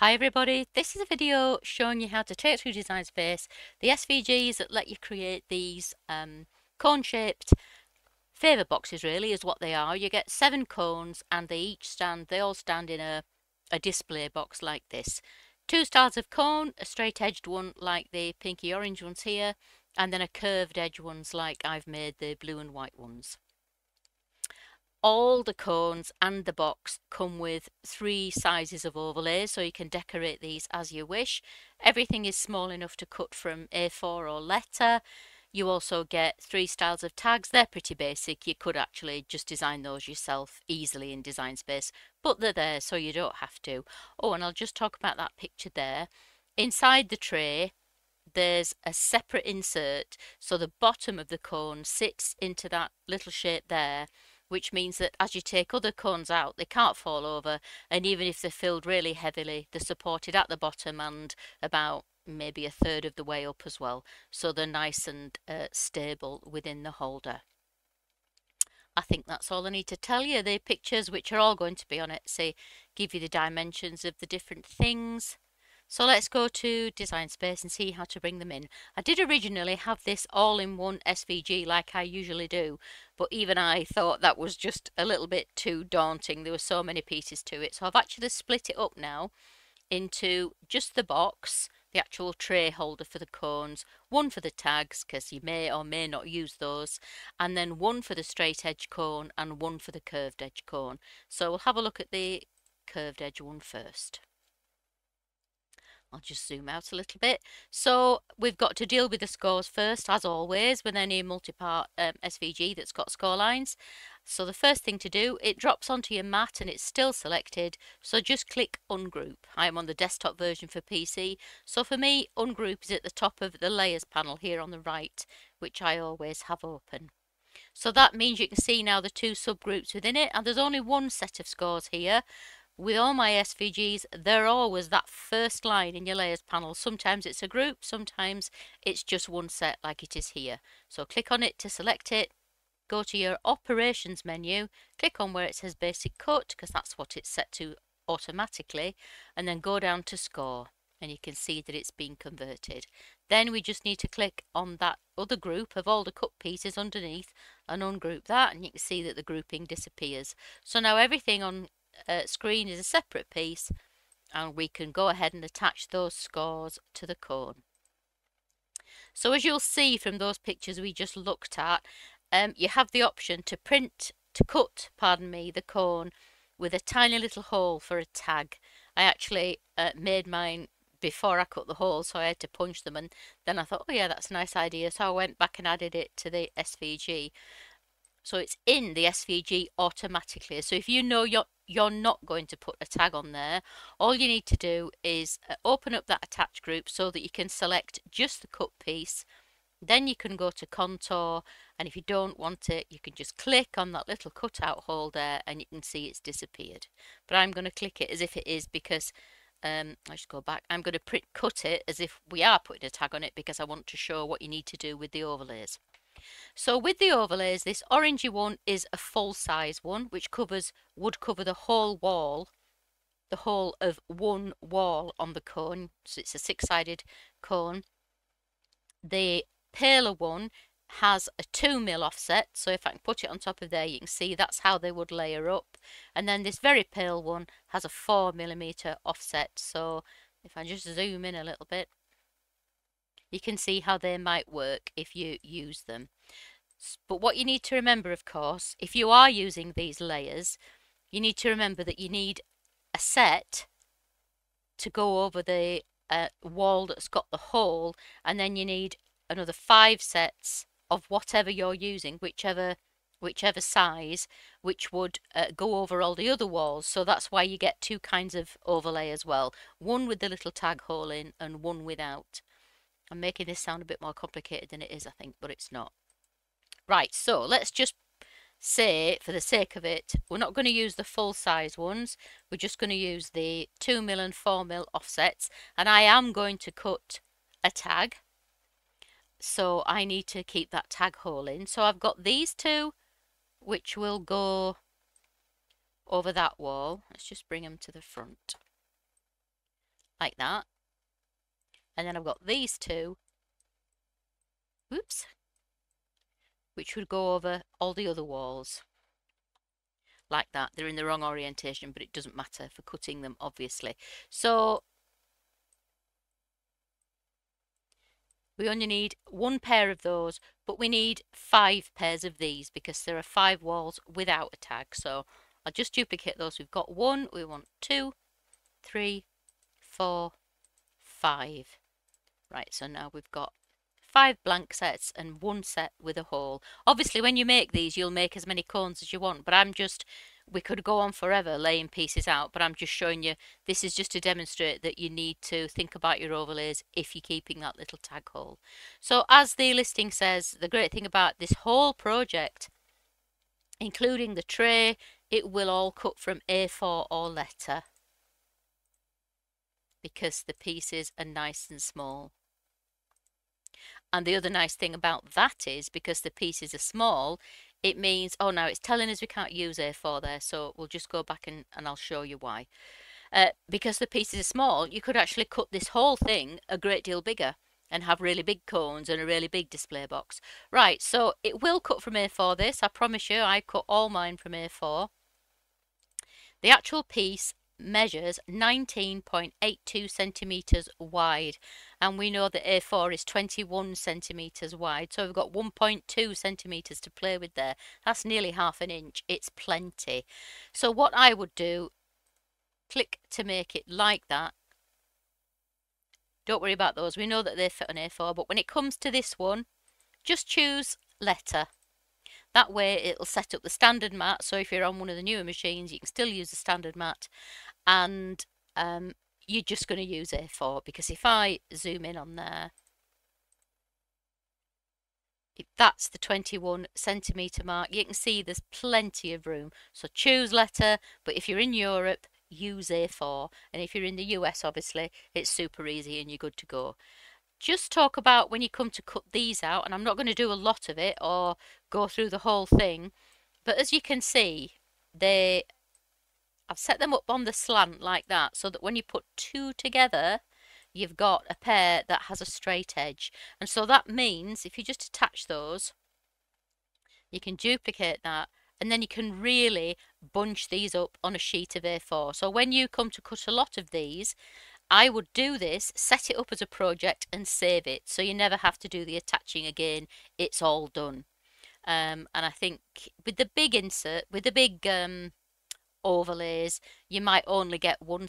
Hi everybody, this is a video showing you how to take through Design Space the SVGs that let you create these cone-shaped favour boxes. Really is what they are. You get 7 cones and they all stand in a display box like this. 2 styles of cone, a straight edged one like the pinky orange ones here, and then a curved edge ones like I've made the blue and white ones. All the cones and the box come with 3 sizes of overlays, so you can decorate these as you wish. Everything is small enough to cut from A4 or letter. You also get 3 styles of tags. They're pretty basic. You could actually just design those yourself easily in Design Space, but they're there so you don't have to. Oh, and I'll just talk about that picture there. Inside the tray, there's a separate insert, so the bottom of the cone sits into that little shape there, which means that as you take other cones out, they can't fall over, and even if they're filled really heavily, they're supported at the bottom and about maybe a third of the way up as well, so they're nice and stable within the holder. I think that's all I need to tell you. The pictures, which are all going to be on Etsy, give you the dimensions of the different things. So let's go to Design Space and see how to bring them in. I did originally have this all in one SVG like I usually do, but even I thought that was just a little bit too daunting. There were so many pieces to it. So I've actually split it up now into just the box, the actual tray holder for the cones, one for the tags because you may or may not use those, and then one for the straight edge cone and one for the curved edge cone. So we'll have a look at the curved edge one first. I'll just zoom out a little bit. So we've got to deal with the scores first, as always, with any multi-part SVG that's got score lines. So the first thing to do, it drops onto your mat and it's still selected. So just click Ungroup. I am on the desktop version for PC. So for me, Ungroup is at the top of the Layers panel here on the right, which I always have open. So that means you can see now the 2 subgroups within it, and there's only one set of scores here. With all my SVGs, they're always that first line in your layers panel. Sometimes it's a group, sometimes it's just one set like it is here. So click on it to select it, go to your operations menu, click on where it says basic cut because that's what it's set to automatically, and then go down to score and you can see that it's been converted. Then we just need to click on that other group of all the cut pieces underneath and ungroup that, and you can see that the grouping disappears. So now everything on screen is a separate piece, and we can go ahead and attach those scores to the cone. So as you'll see from those pictures we just looked at, you have the option to cut the cone with a tiny little hole for a tag. I actually made mine before I cut the hole, so I had to punch them, and then I thought, oh yeah, that's a nice idea, so I went back and added it to the SVG. So it's in the SVG automatically. So if you know you're not going to put a tag on there, all you need to do is open up that attach group so that you can select just the cut piece. Then you can go to contour, and if you don't want it, you can just click on that little cutout hole there and you can see it's disappeared. But I'm going to click it as if it is because I'll just go back. I'm going to cut it as if we are putting a tag on it because I want to show what you need to do with the overlays. So with the overlays, this orangey one is a full size one, which would cover the whole wall, the whole of one wall on the cone. So it's a 6-sided cone. The paler one has a 2mm offset, so if I can put it on top of there, you can see that's how they would layer up. And then this very pale one has a 4mm offset, so if I just zoom in a little bit, you can see how they might work if you use them. But what you need to remember, of course, if you are using these layers, you need to remember that you need a set to go over the wall that's got the hole, and then you need another 5 sets of whatever you're using, whichever size, which would go over all the other walls. So that's why you get 2 kinds of overlay as well, one with the little tag hole in and one without. I'm making this sound a bit more complicated than it is, I think, but it's not. Right, so let's just say, for the sake of it, we're not going to use the full size ones. We're just going to use the 2mm and 4mm offsets, and I am going to cut a tag. So I need to keep that tag hole in. So I've got these 2, which will go over that wall. Let's just bring them to the front. like that. And then I've got these two, whoops, which would go over all the other walls. Like that. They're in the wrong orientation, but it doesn't matter for cutting them, obviously. So we only need one pair of those, but we need 5 pairs of these because there are 5 walls without a tag. So I'll just duplicate those. We've got 1, we want 2, 3, 4, 5. Right, so now we've got 5 blank sets and 1 set with a hole. Obviously, when you make these, you'll make as many cones as you want, but we could go on forever laying pieces out, but I'm just showing you, this is just to demonstrate that you need to think about your overlays if you're keeping that little tag hole. So as the listing says, the great thing about this whole project, including the tray, it will all cut from A4 or letter because the pieces are nice and small. And the other nice thing about that is because the pieces are small, it means, oh, now it's telling us we can't use A4 there, so we'll just go back and I'll show you why. Because the pieces are small, you could actually cut this whole thing a great deal bigger and have really big cones and a really big display box. Right, so it will cut from A4 this, I promise you, I cut all mine from A4. The actual piece measures 19.82 centimeters wide, and we know that A4 is 21 centimeters wide, so we've got 1.2 centimeters to play with there. That's nearly half an inch. It's plenty. So what I would do, click to make it like that. Don't worry about those, we know that they fit on A4, but when it comes to this one, just choose letter. That way it'll set up the standard mat, so if you're on one of the newer machines you can still use the standard mat, and you're just going to use A4, because if I zoom in on there, if that's the 21 centimeter mark, you can see there's plenty of room. So choose letter, but if you're in Europe, use A4, and if you're in the US, obviously it's super easy and you're good to go. Just talk about when you come to cut these out, and I'm not going to do a lot of it or go through the whole thing, but as you can see, I've set them up on the slant like that, so that when you put 2 together, you've got a pair that has a straight edge. And so that means if you just attach those, you can duplicate that, and then you can really bunch these up on a sheet of A4. So when you come to cut a lot of these, I would do this, set it up as a project and save it, so you never have to do the attaching again. It's all done. And I think with the big overlays, you might only get one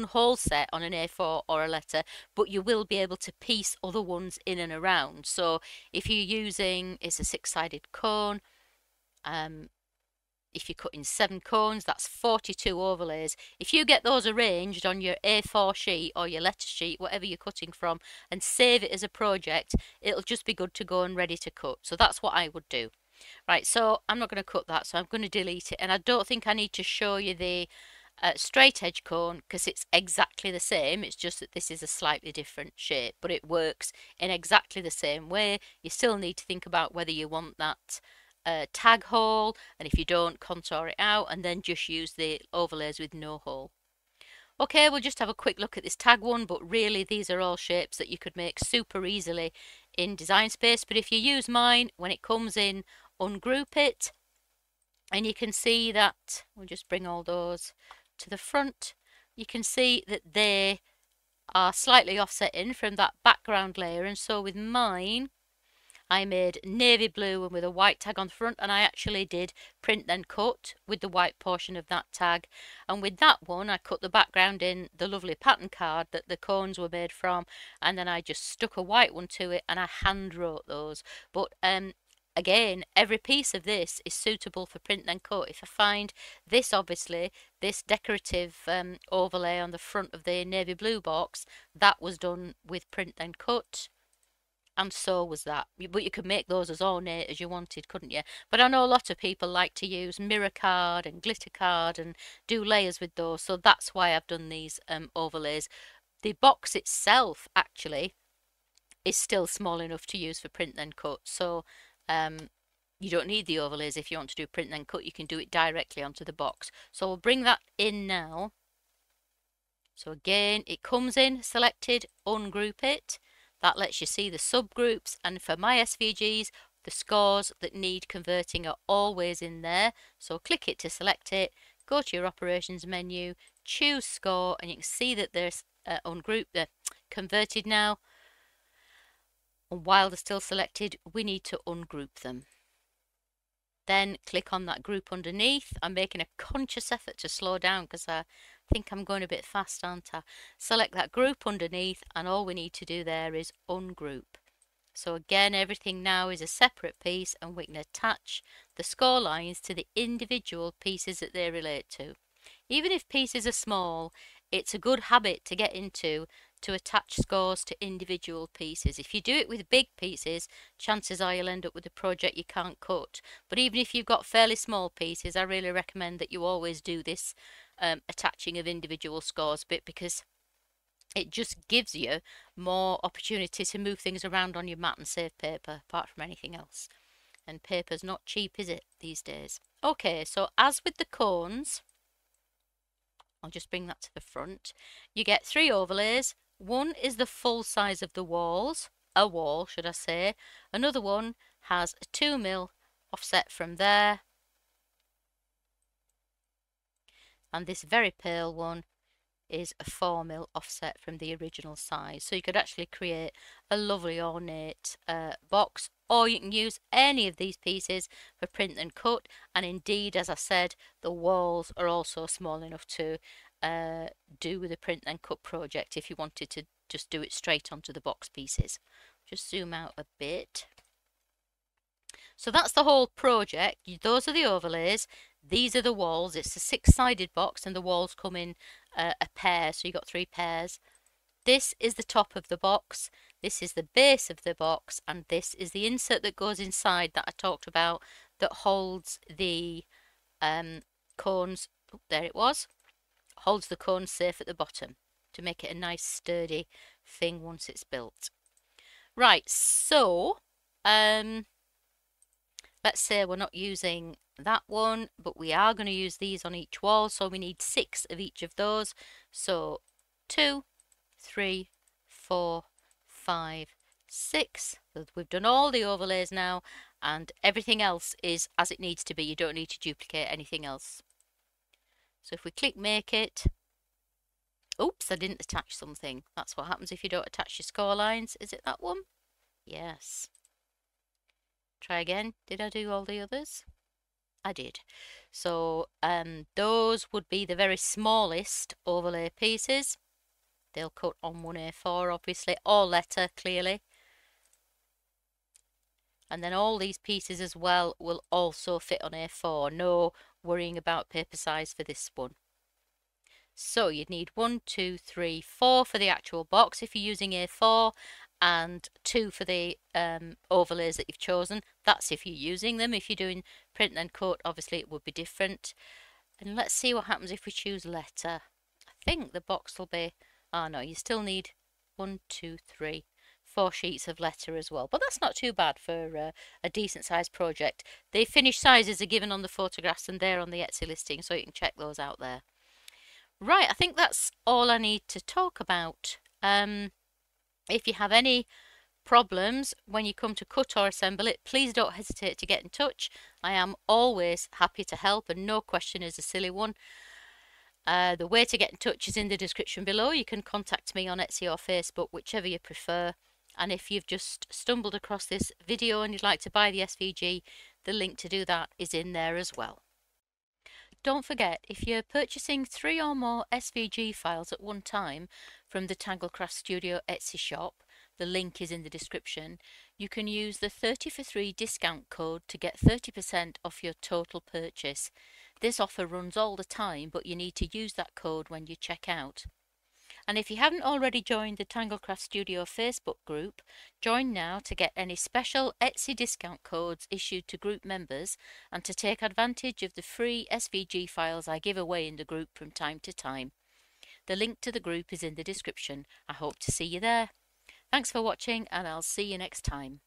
whole set on an A4 or a letter, but you will be able to piece other ones in and around. So if you're using, it's a 6-sided cone, if you're cutting 7 cones, that's 42 overlays. If you get those arranged on your A4 sheet or your letter sheet, whatever you're cutting from, and save it as a project, it'll just be good to go and ready to cut. So that's what I would do. Right, so I'm not going to cut that, so I'm going to delete it. And I don't think I need to show you the straight edge cone, because it's exactly the same. It's just that this is a slightly different shape, but it works in exactly the same way. You still need to think about whether you want that tag hole, and if you don't, contour it out and then just use the overlays with no hole. Okay, we'll just have a quick look at this tag one, but really these are all shapes that you could make super easily in Design Space. But if you use mine, when it comes in, ungroup it, and you can see that, we'll just bring all those to the front, you can see that they are slightly offsetting from that background layer. And so with mine, I made navy blue and with a white tag on the front, and I actually did print then cut with the white portion of that tag. And with that one, I cut the background in the lovely pattern card that the cones were made from, and then I just stuck a white one to it and I hand wrote those. But again, every piece of this is suitable for print then cut. If I find this, obviously, this decorative overlay on the front of the navy blue box, that was done with print then cut. And so was that. But you could make those as ornate as you wanted, couldn't you? But I know a lot of people like to use mirror card and glitter card and do layers with those. So that's why I've done these overlays. The box itself, actually, is still small enough to use for print then cut. So you don't need the overlays if you want to do print then cut. You can do it directly onto the box. So we'll bring that in now. So again, it comes in selected, ungroup it. That lets you see the subgroups, and for my SVGs, the scores that need converting are always in there. So click it to select it, go to your operations menu, choose score, and you can see that there's ungrouped, they're converted now. And while they're still selected, we need to ungroup them. Then click on that group underneath. I'm making a conscious effort to slow down because I think I'm going a bit fast, aren't I? Select that group underneath, and all we need to do there is ungroup. So again, everything now is a separate piece, and we can attach the score lines to the individual pieces that they relate to. Even if pieces are small, it's a good habit to get into to attach scores to individual pieces. If you do it with big pieces, chances are you'll end up with a project you can't cut. But even if you've got fairly small pieces, I really recommend that you always do this attaching of individual scores bit, because it just gives you more opportunity to move things around on your mat and save paper, apart from anything else. And paper's not cheap, is it, these days? Okay, so as with the cones, I'll just bring that to the front. You get 3 overlays. One is the full size of the walls, a wall should I say. Another one has a 2mm offset from there. And this very pale one is a 4mm offset from the original size. So you could actually create a lovely ornate box, or you can use any of these pieces for print and cut. And indeed, as I said, the walls are also small enough to do with a print and cut project if you wanted to just do it straight onto the box pieces. Just zoom out a bit. So that's the whole project. Those are the overlays. These are the walls. It's a 6-sided box, and the walls come in a pair, so you've got 3 pairs. This is the top of the box. This is the base of the box, and this is the insert that goes inside that I talked about that holds the cones. Oh, there it was. Holds the cones safe at the bottom to make it a nice sturdy thing once it's built. Right, so let's say we're not using that one, but we are going to use these on each wall, so we need 6 of each of those. So 2, 3, 4, 5, 6. We've done all the overlays now, and everything else is as it needs to be. You don't need to duplicate anything else. So if we click make it, oops, I didn't attach something. That's what happens if you don't attach your score lines. Is it that one? Yes. Try again. Did I do all the others? I did. So those would be the very smallest overlay pieces. They'll cut on 1A4 obviously, or letter clearly. And then all these pieces as well will also fit on A4. No worrying about paper size for this one. So you'd need 1, 2, 3, 4 for the actual box if you're using A4, and 2 for the overlays that you've chosen. That's if you're using them. If you're doing print and cut, obviously it would be different. And let's see what happens if we choose letter. I think the box will be, oh no, you still need 1, 2, 3, 4 sheets of letter as well. But that's not too bad for a decent sized project. The finished sizes are given on the photographs, and they're on the Etsy listing, so you can check those out there. Right, I think that's all I need to talk about. If you have any problems when you come to cut or assemble it, please don't hesitate to get in touch. I am always happy to help, and no question is a silly one. The way to get in touch is in the description below. You can contact me on Etsy or Facebook, whichever you prefer. And if you've just stumbled across this video and you'd like to buy the SVG, the link to do that is in there as well. Don't forget, if you're purchasing 3 or more SVG files at one time from the Tanglecrafts Studio Etsy shop, the link is in the description, you can use the 30 for 3 discount code to get 30% off your total purchase. This offer runs all the time, but you need to use that code when you check out. And if you haven't already joined the Tanglecrafts Studio Facebook group, join now to get any special Etsy discount codes issued to group members and to take advantage of the free SVG files I give away in the group from time to time. The link to the group is in the description. I hope to see you there. Thanks for watching, and I'll see you next time.